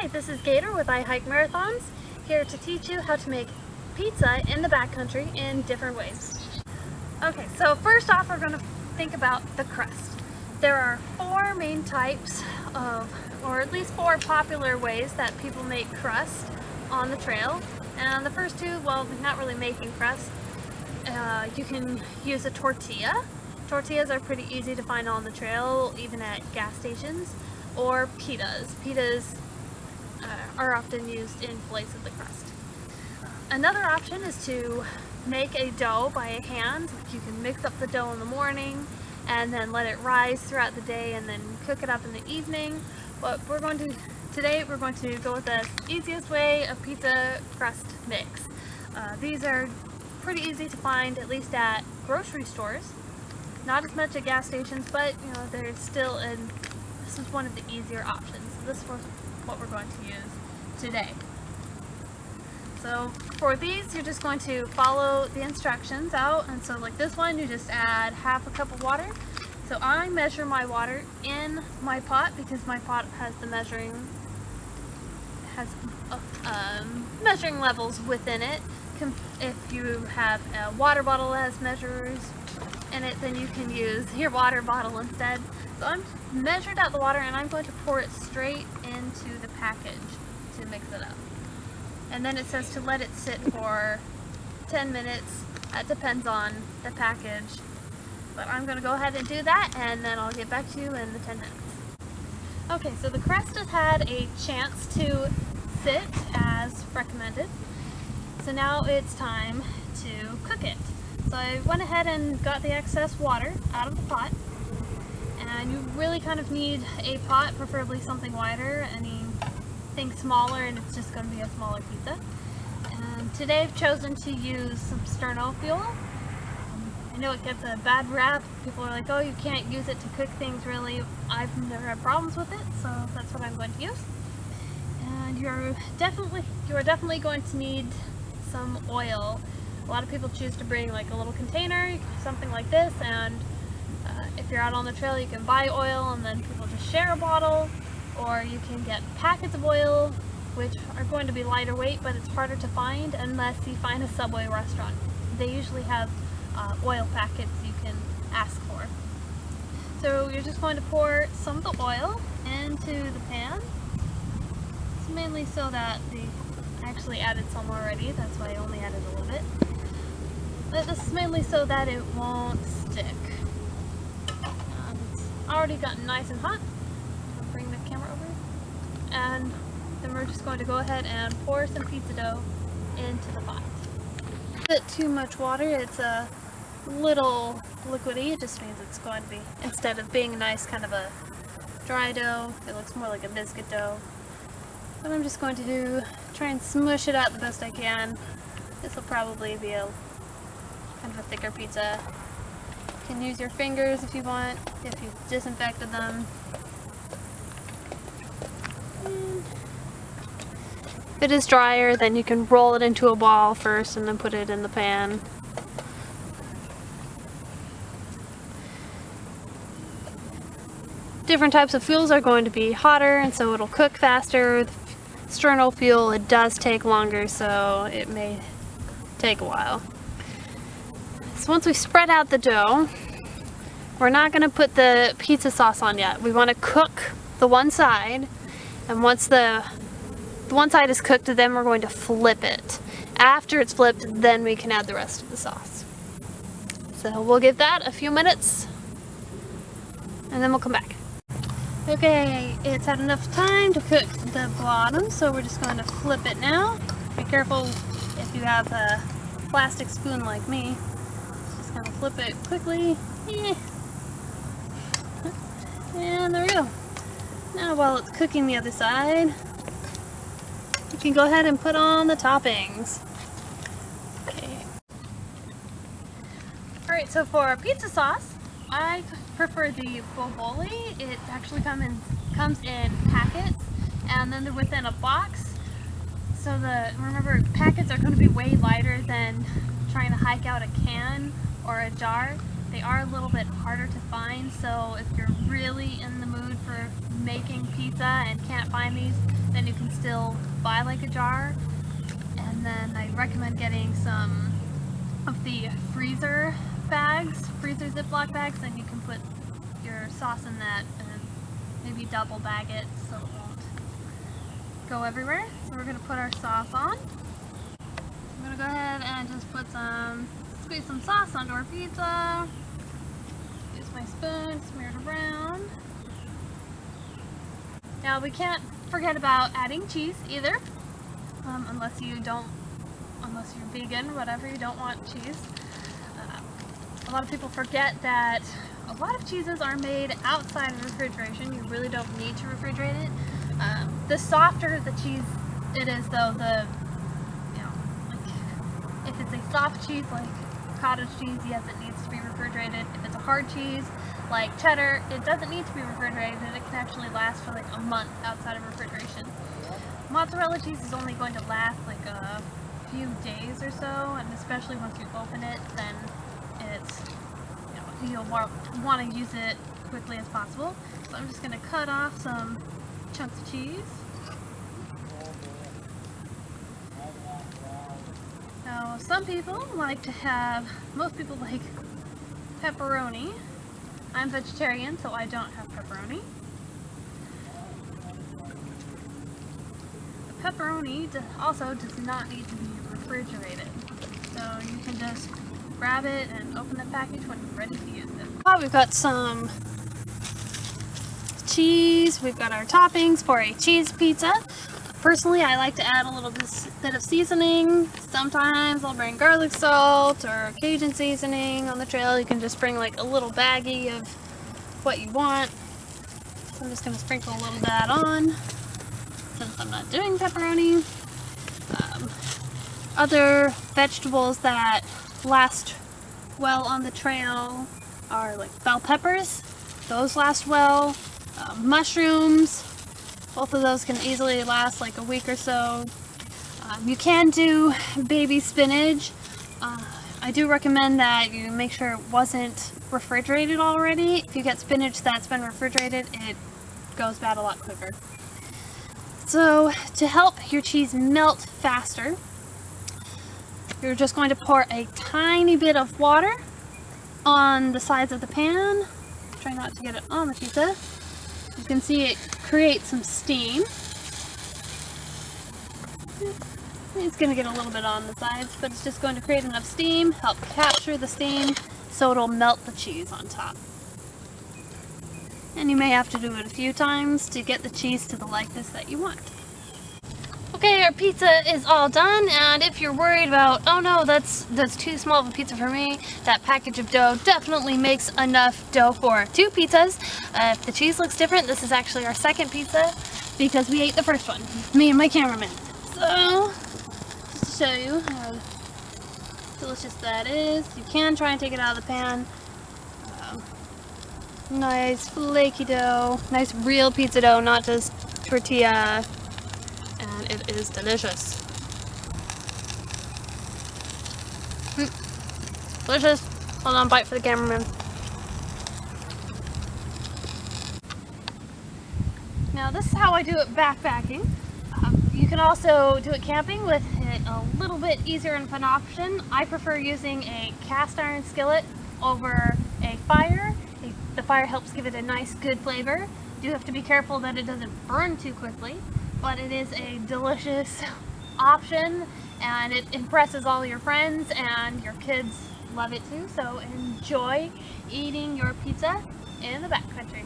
Hi, this is Gator with I Hike Marathons, here to teach you how to make pizza in the backcountry in different ways. Okay, so first off we're going to think about the crust. There are four main types of, or at least four popular ways that people make crust on the trail. And the first two, well, not really making crust. You can use a tortilla. Tortillas are pretty easy to find on the trail, even at gas stations. Or pitas. Pitas are often used in place of the crust. Another option is to make a dough by hand. You can mix up the dough in the morning and then let it rise throughout the day and then cook it up in the evening. But today we're going to go with the easiest way of pizza crust mix. These are pretty easy to find, at least at grocery stores. Not as much at gas stations, but you know, there's still this is one of the easier options. So this is what we're going to use today. So for these, you're just going to follow the instructions out, and so like this one, you just add half a cup of water. So I measure my water in my pot because my pot has the measuring levels within it. If you have a water bottle that has measures in it, then you can use your water bottle instead. So I'm measured out the water and I'm going to pour it straight into the package to mix it up. And then it says to let it sit for 10 minutes. That depends on the package. But I'm going to go ahead and do that, and then I'll get back to you in the 10 minutes. Okay, so the crust has had a chance to sit as recommended. So now it's time to cook it. So I went ahead and got the excess water out of the pot. And you really kind of need a pot, preferably something wider. Anything smaller and it's just going to be a smaller pizza. And today I've chosen to use some sterno fuel. I know it gets a bad rap. People are like, oh, you can't use it to cook things really. I've never had problems with it, so that's what I'm going to use. And you are definitely going to need some oil. A lot of people choose to bring like a little container, something like this, and if you're out on the trail you can buy oil and then people just share a bottle, or you can get packets of oil which are going to be lighter weight, but it's harder to find unless you find a Subway restaurant. They usually have oil packets you can ask for. So you're just going to pour some of the oil into the pan. It's mainly so that I actually added some already, that's why I only added a little bit. But this is mainly so that it won't stick. It's already gotten nice and hot. I'll bring the camera over. And then we're just going to go ahead and pour some pizza dough into the pot. A bit too much water, it's a little liquidy. It just means it's going to be, instead of being nice kind of a dry dough, it looks more like a biscuit dough. But I'm just going to try and smush it out the best I can. This will probably be a kind of a thicker pizza. You can use your fingers if you want, if you've disinfected them. If it is drier, then you can roll it into a ball first and then put it in the pan. Different types of fuels are going to be hotter, and so it'll cook faster. The sterno fuel, it does take longer, so it may take a while. So once we spread out the dough, we're not going to put the pizza sauce on yet. We want to cook the one side, and once the one side is cooked, then we're going to flip it. After it's flipped, then we can add the rest of the sauce. So we'll give that a few minutes, and then we'll come back. Okay, it's had enough time to cook the bottom, so we're just going to flip it now. Be careful if you have a plastic spoon like me. Just going to flip it quickly. And there we go. Now while it's cooking the other side, you can go ahead and put on the toppings. Okay. Alright, so for our pizza sauce, I prefer the boboli. It actually comes in packets, and then they're within a box. So remember, packets are going to be way lighter than trying to hike out a can or a jar. They are a little bit harder to find, so if you're really in the mood for making pizza and can't find these, then then you can still buy like a jar. And then I recommend getting some of the freezer Ziploc bags, then you can put your sauce in that and maybe double bag it so it won't go everywhere. So we're going to put our sauce on. I'm going to go ahead and just squeeze some sauce onto our pizza. Use my spoon, smear it around. Now we can't forget about adding cheese either, unless you're vegan, whatever, you don't want cheese. A lot of people forget that a lot of cheeses are made outside of refrigeration. You really don't need to refrigerate it. The softer the cheese it is, though, like if it's a soft cheese like cottage cheese, yes, it needs to be refrigerated. If it's a hard cheese like cheddar, it doesn't need to be refrigerated. It can actually last for like a month outside of refrigeration. Mozzarella cheese is only going to last like a few days or so, and especially once you open it, then it's, you'll want to use it quickly as possible. So I'm just going to cut off some chunks of cheese. Now some people most people like pepperoni. I'm vegetarian, so I don't have pepperoni. The pepperoni also does not need to be refrigerated, so you can just grab it and open the package when you're ready to use it. Oh, we've got some cheese, we've got our toppings for a cheese pizza. Personally, I like to add a little bit of seasoning. Sometimes I'll bring garlic salt or Cajun seasoning. On the trail, you can just bring like a little baggie of what you want. So I'm just going to sprinkle a little of that on, since I'm not doing pepperoni. Other vegetables that last well on the trail are like bell peppers. Those last well. Mushrooms. Both of those can easily last like a week or so. You can do baby spinach. I do recommend that you make sure it wasn't refrigerated already. If you get spinach that's been refrigerated, it goes bad a lot quicker. So to help your cheese melt faster, you're just going to pour a tiny bit of water on the sides of the pan. Try not to get it on the pizza. You can see it create some steam. It's going to get a little bit on the sides, but it's just going to create enough steam, help capture the steam, so it'll melt the cheese on top. And you may have to do it a few times to get the cheese to the likeness that you want. Okay, our pizza is all done, and if you're worried about, oh no, that's too small of a pizza for me, that package of dough definitely makes enough dough for 2 pizzas. If the cheese looks different, this is actually our second pizza, because we ate the first one, me and my cameraman. So, just to show you how delicious that is, you can try and take it out of the pan. Nice flaky dough, nice real pizza dough, not just tortilla. And it is delicious. Delicious. Hold on, bite for the cameraman. Now this is how I do it backpacking. You can also do it camping with it a little bit easier of an option. I prefer using a cast iron skillet over a fire. The fire helps give it a nice good flavor. You do have to be careful that it doesn't burn too quickly. But it is a delicious option, and it impresses all your friends, and your kids love it too. So enjoy eating your pizza in the backcountry.